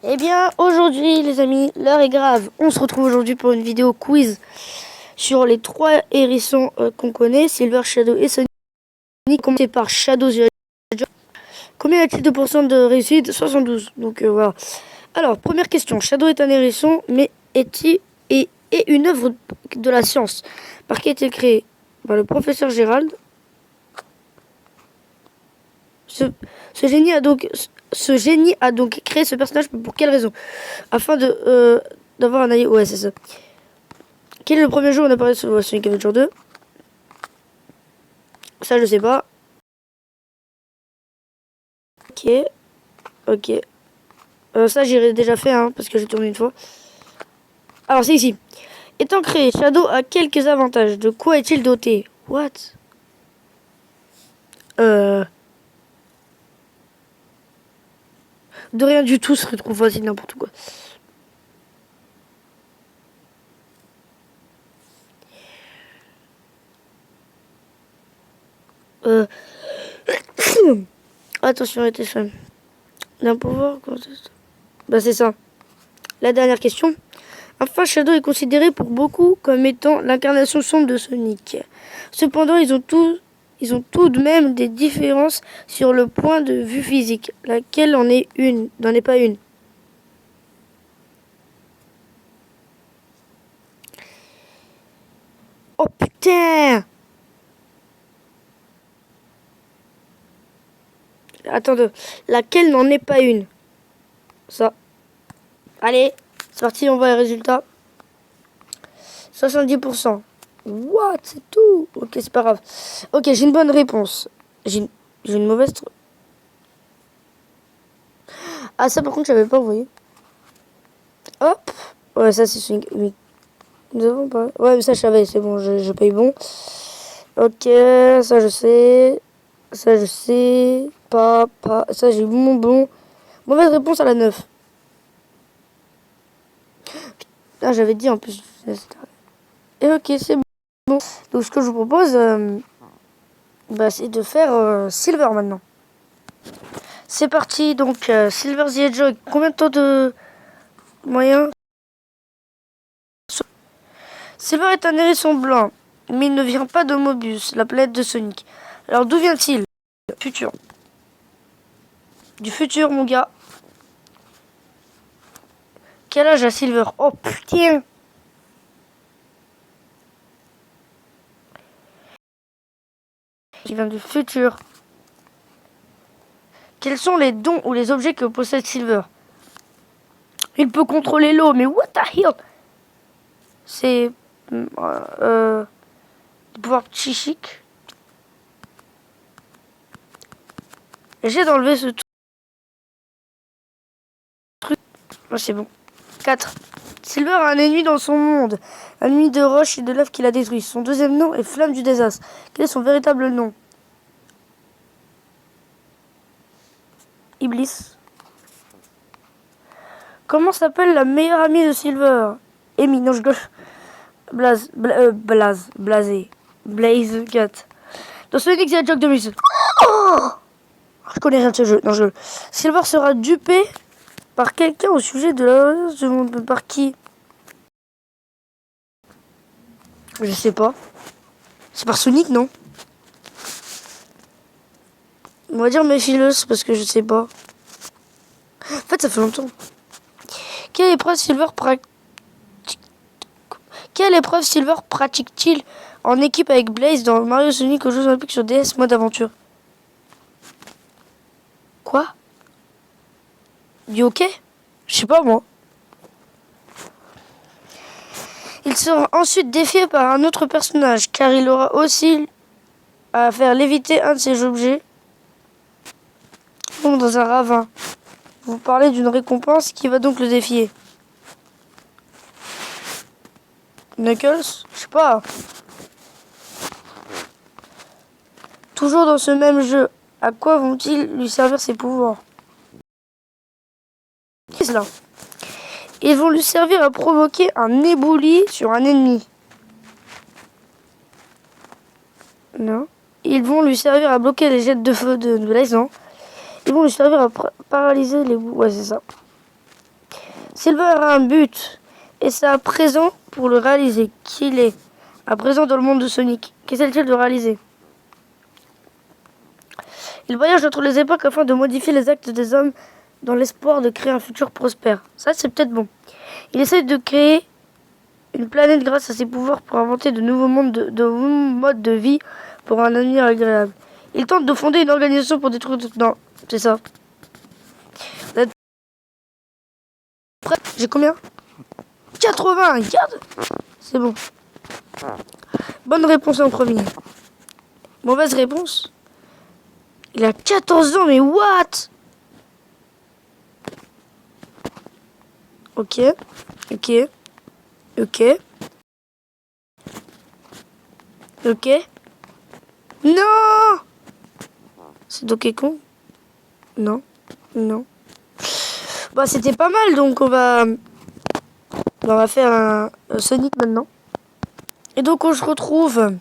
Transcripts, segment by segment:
Eh bien, aujourd'hui, les amis, l'heure est grave. On se retrouve aujourd'hui pour une vidéo quiz sur les trois hérissons qu'on connaît, Silver, Shadow et Sonic, commencé par Shadow the Hedgehog. Combien y a-t-il de pourcents de réussite? 72. Donc voilà. Alors, première question. Shadow est un hérisson, mais est-il est une œuvre de la science? Par qui a-t-il créé? Par le professeur Gérald. Ce génie a donc créé ce personnage, mais pour quelle raison? Afin d'avoir un allié. Ouais, c'est ça. Quel est le premier jeu où on apparaît sur Sonic Adventure 2? Ça, je sais pas. Ok. Ça, j'ai déjà fait, hein, parce que j'ai tourné une fois. Alors, c'est ici. Étant créé, Shadow a quelques avantages. De quoi est-il doté? What? De rien du tout, ce serait trop facile, n'importe quoi. Attention, attention. D'un pouvoir, bah, c'est ça. La dernière question. Enfin, Shadow est considéré pour beaucoup comme étant l'incarnation sombre de Sonic. Cependant, ils ont tout de même des différences sur le point de vue physique. Laquelle n'en est pas une. Oh putain! Attendez, laquelle n'en est pas une? Ça. Allez, c'est parti, on voit les résultats. 70%. What? C'est tout? Ok, c'est pas grave. Ok, j'ai une bonne réponse. J'ai une mauvaise... Ah, ça par contre, j'avais pas envoyé. Hop. Ouais, ça c'est Sonic. Oui. Nous avons pas... Ouais, mais ça je savais, c'est bon, je paye bon. Ok, ça je sais. Ça je sais. Pas. Ça j'ai mon bon. Mauvaise réponse à la 9. Ah, j'avais dit en plus. Et ok, c'est bon. Donc ce que je vous propose, c'est de faire Silver maintenant. C'est parti, donc Silver the Hedgehog. Combien de temps de moyen? Silver est un hérisson blanc, mais il ne vient pas de Mobius, la planète de Sonic. Alors d'où vient-il? Futur. Du futur, mon gars. Quel âge a Silver? Oh putain! Il vient du futur. Quels sont les dons ou les objets que possède Silver? Il peut contrôler l'eau, mais what the hell? C'est... des pouvoirs psychiques. J'ai d'enlever ce truc. Oh, c'est bon. 4. Silver a un ennemi dans son monde. Un ennemi de roche et de lave qui l'a détruit. Son deuxième nom est Flamme du désastre. Quel est son véritable nom? Iblis. Comment s'appelle la meilleure amie de Silver? Amy, non je gauche. Blasé. Blaze 4. Dans Sonic the Hedgehog 2007. Oh, je connais rien de ce jeu. Non, Silver sera dupé par quelqu'un au sujet de la du monde. Par qui? Je sais pas. C'est par Sonic, non? On va dire Mephilos parce que je sais pas. En fait, ça fait longtemps. Quelle épreuve Silver pratique-t-il en équipe avec Blaze dans Mario Sonic aux Jeux Olympiques sur DS mode aventure? Quoi? Du hockey? Je sais pas moi. Il sera ensuite défié par un autre personnage car il aura aussi à faire léviter un de ses objets. Donc dans un ravin. Vous parlez d'une récompense qui va donc le défier. Knuckles? Je sais pas. Toujours dans ce même jeu, à quoi vont-ils lui servir ses pouvoirs? Qu'est-ce là? Ils vont lui servir à provoquer un éboulis sur un ennemi. Non. Ils vont lui servir à bloquer les jets de feu de Blaze, non. Ils vont lui servir à paralyser les bouts. Ouais, c'est ça. Silver a un but et c'est à présent pour le réaliser qu'il est à présent dans le monde de Sonic. Qu'essaie-t-il de réaliser? Il voyage entre les époques afin de modifier les actes des hommes dans l'espoir de créer un futur prospère. Ça, c'est peut-être bon. Il essaie de créer une planète grâce à ses pouvoirs pour inventer de nouveaux modes de vie pour un avenir agréable. Il tente de fonder une organisation pour détruire tout. Non, c'est ça. J'ai combien? 80, regarde. C'est bon. Bonne réponse en premier. Mauvaise réponse. Il a 14 ans, mais what? Ok. Ok. Ok. Ok. Non! C'est Donkey Kong? Non. Non. Bah c'était pas mal, donc on va faire un Sonic maintenant. Et donc on se retrouve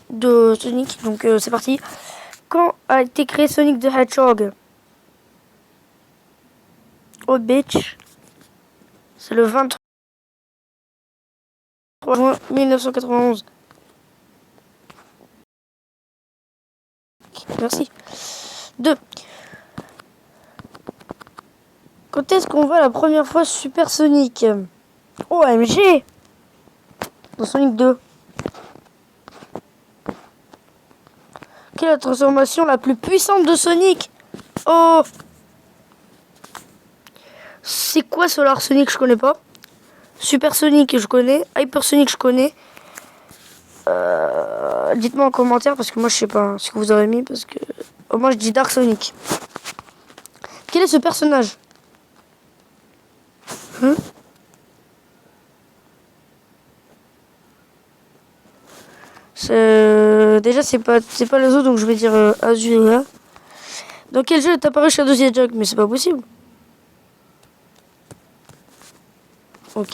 de Sonic, donc c'est parti. Quand a été créé Sonic the Hedgehog? Oh bitch. C'est le 23 juin 1991. Merci. 2. Quand est-ce qu'on voit la première fois Super Sonic? OMG! Dans Sonic 2. Quelle est la transformation la plus puissante de Sonic? Oh! C'est quoi Solar Sonic? Je connais pas. Super Sonic, je connais. Hyper Sonic, je connais. Dites-moi en commentaire parce que moi je sais pas ce que vous aurez mis parce que moi je dis Dark Sonic. Quel est ce personnage? Déjà c'est pas les autres, donc je vais dire Azura. Dans quel jeu est apparu Shadow the Hedgehog? Mais c'est pas possible. Ok.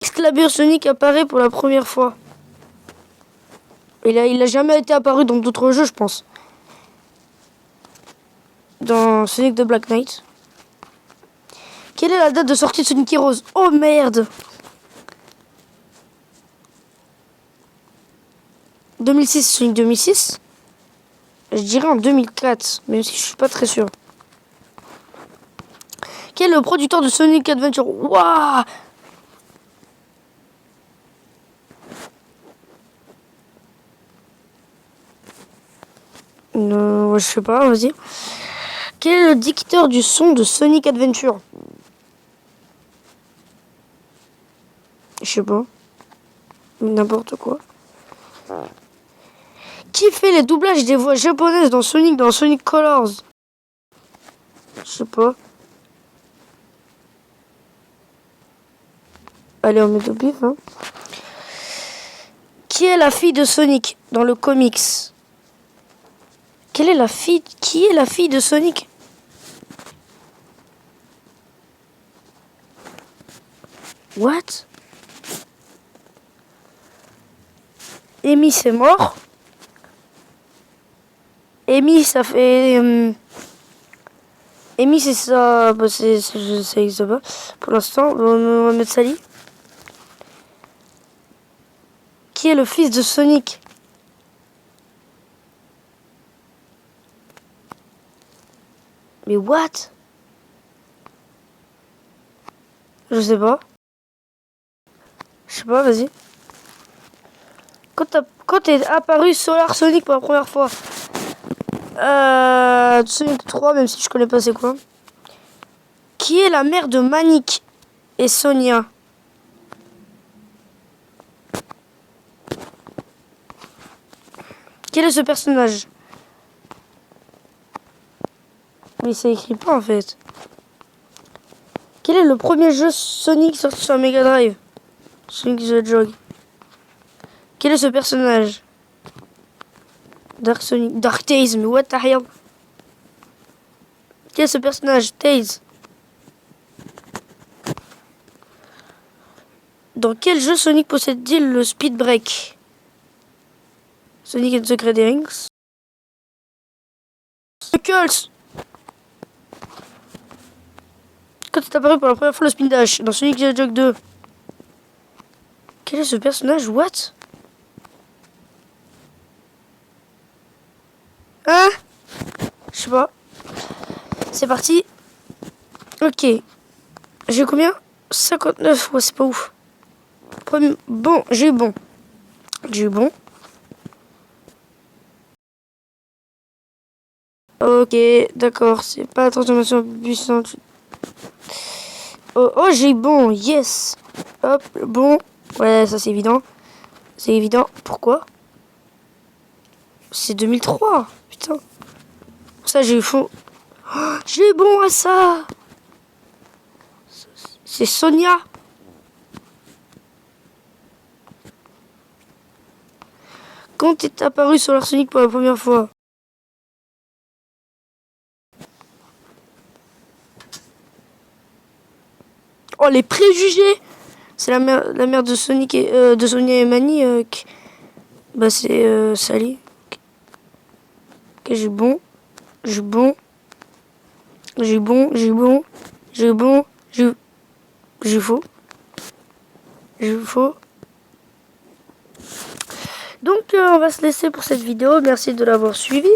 Excalibur Sonic apparaît pour la première fois. Il a jamais été apparu dans d'autres jeux, je pense. Dans Sonic the Black Knight. Quelle est la date de sortie de Sonic Heroes? Oh merde! 2006, Sonic 2006. Je dirais en 2004, même si je suis pas très sûr. Quel est le producteur de Sonic Adventure? Waouh! Je sais pas, vas-y. Quel est le dictateur du son de Sonic Adventure? Je sais pas. N'importe quoi. Qui fait les doublages des voix japonaises dans Sonic Colors? Je sais pas. Allez, on met au pif, hein. Qui est la fille de Sonic dans le comics? Qui est la fille de Sonic? What? Amy c'est mort. Amy ça fait Amy c'est ça, bah ça existe pas pour l'instant. On va mettre Sally. Qui est le fils de Sonic? Mais what? Je sais pas. Je sais pas, vas-y. Quand est apparu Solar Sonic pour la première fois? Sonic 3, même si je connais pas c'est quoi. Qui est la mère de Manic et Sonia? Quel est ce personnage? Mais ça écrit pas en fait. Quel est le premier jeu Sonic sorti sur la Mega Drive? Sonic the Hedgehog. Quel est ce personnage? Dark Sonic. Dark Tails, mais what the hell? Quel est ce personnage? Tails. Dans quel jeu Sonic possède-t-il le Speed Break? Sonic and the Secret Rings. Knuckles. Quand est apparu pour la première fois le Spin Dash dans Sonic the Hedgehog 2? Quel est ce personnage? What? Hein? Je sais pas. C'est parti. Ok. J'ai combien? 59. Ouais, c'est pas ouf. Bon, j'ai eu bon. J'ai eu bon. Ok, d'accord. C'est pas la transformation puissante. Oh, oh, j'ai eu bon. Yes. Hop, bon. Ouais, ça c'est évident. C'est évident. Pourquoi? C'est 2003. Putain. Ça, j'ai eu faux. Oh, j'ai eu bon à ça. C'est Sonia. Quand est apparu Solar Sonic pour la première fois? Oh, les préjugés. C'est la mère de Sonic et de Sonia et Manny. Bah, c'est Sally. Ok, j'ai bon. J'ai bon. J'ai bon. J'ai bon. J'ai bon. J'ai faux. J'ai faux. Donc, on va se laisser pour cette vidéo. Merci de l'avoir suivi.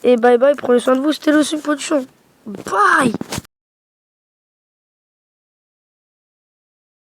Et bye bye. Prenez soin de vous. C'était le Production. Bye.